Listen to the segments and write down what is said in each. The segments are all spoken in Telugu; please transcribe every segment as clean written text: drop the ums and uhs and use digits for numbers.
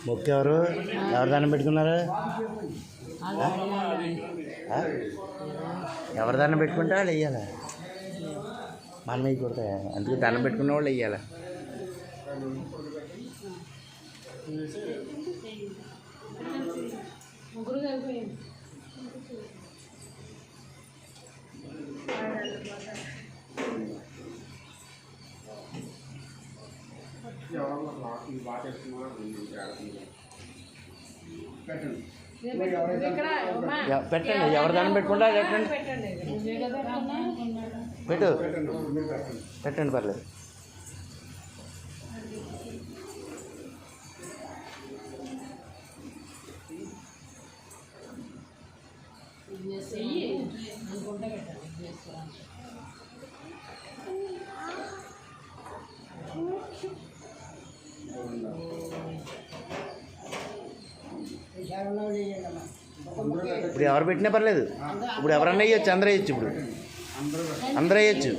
మొక్క ఎవరు దండం పెట్టుకున్నారు? ఎవరు దండం పెట్టుకుంటే వాళ్ళు వెయ్యాలి, మనం వేయకూడదు. అందుకే దండం పెట్టుకున్న వాళ్ళు వెయ్యాలి. పెట్టండి, ఎవరు దాన్ని పెట్టుకుంటా పెట్టండి, పెట్టు పెట్టండి, పర్లేదు. ఇప్పుడు ఎవరు పెట్టినా పర్లేదు. ఇప్పుడు ఎవరన్నా వేయచ్చు, అందరూ వేయచ్చు. ఇప్పుడు అందరూ వేయచ్చు,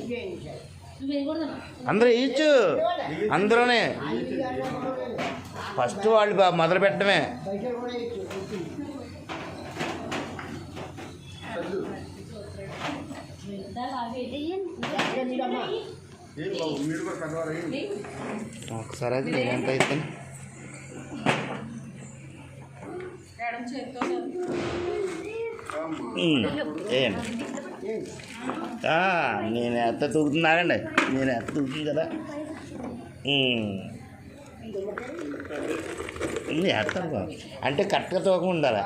అందరూ వేయచ్చు. అందరూనే ఫస్ట్ వాళ్ళు మొదలు పెట్టడమే. ఒకసారి అది ఎంత అవుతుంది? నేను ఎంత తూగుతున్నానండి, నేను ఎంత తూగుతుంది కదా. ఎత్తాను అంటే కరెక్ట్గా తూకం ఉండాలా.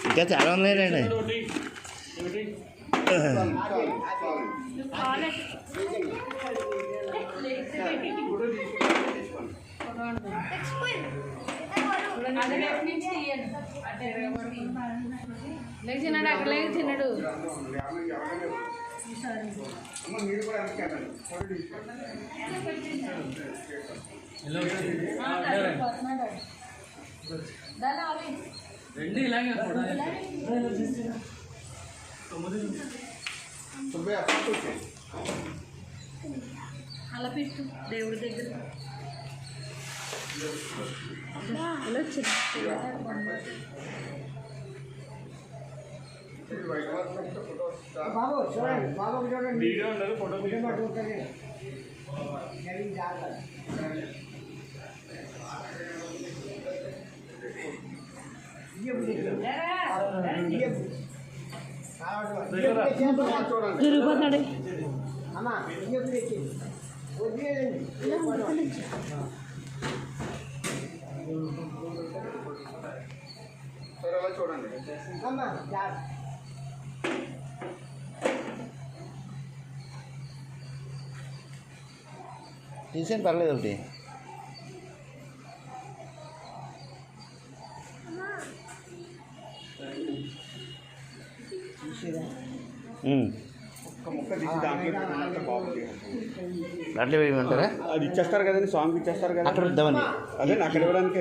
ఇంకా చాలా ఉన్నాయండి. లేచినాడు, అక్కడ లేచినాడు. రెండు ఇలాగే అలా పెట్టు దేవుడి దగ్గర. బాబు చూడండి, బాబు చూడండి, వీడియో ఉండదు, ఫోటో ఉంటుంది. తిరుగుతున్నాడు అమ్మా, చూడండి అమ్మా. తీసేయండి, పర్లేదు. ఒకటి దాంట్లో వేయమంటారా? అది ఇచ్చేస్తారు కదండి, సాంగ్ ఇచ్చేస్తారు కదా, అక్కడ ఇద్దామని. అదే అక్కడ ఇవ్వడానికే.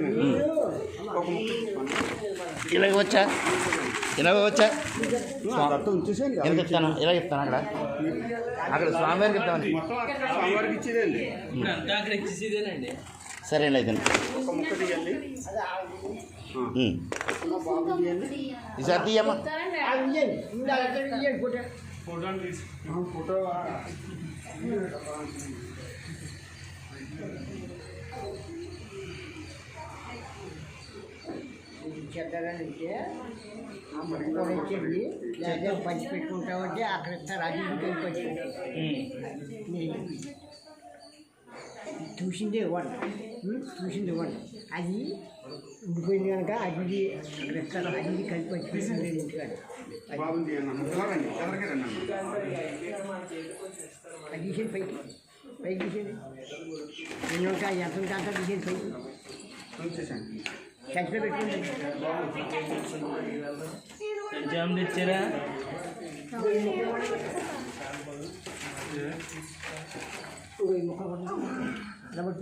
ఇలాగ వచ్చా, ఇలాగ వచ్చా, ఉంచేసేయండి. ఎంత చెప్తాను, ఇలా చెప్తాను. అక్కడ అక్కడ స్వామివారికి ఇద్దామని. స్వామివారికి ఇచ్చేదండి. సరే అండి, అయితే ఒక ముక్క తీయండి. ఈసారి తీయమ్మా. ఫోటో చెప్తారంటే ఆ ముక్క కూడా ఇచ్చేది, లేదా పంచి పెట్టుకుంటామంటే అక్కడ ఇస్తారు. అది పంచి చూసిందే ఇవ్వండి, చూసింది ఇవ్వండి. అది ఉండిపోయింది కనుక అది అక్కడ ఇస్తారు. అది కలిపి పంచి పెట్టుకుంటే ఇంటికాడ అది తీసేది పైకి, పైకి తీసేది. ఎన్ని ఉంటాయి, ఎంత ఉంటా అంతా తీసేది పైకి సంచిలో పెట్టుకుంది. తెచ్చారా? ముక్క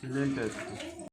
ఇదేంటి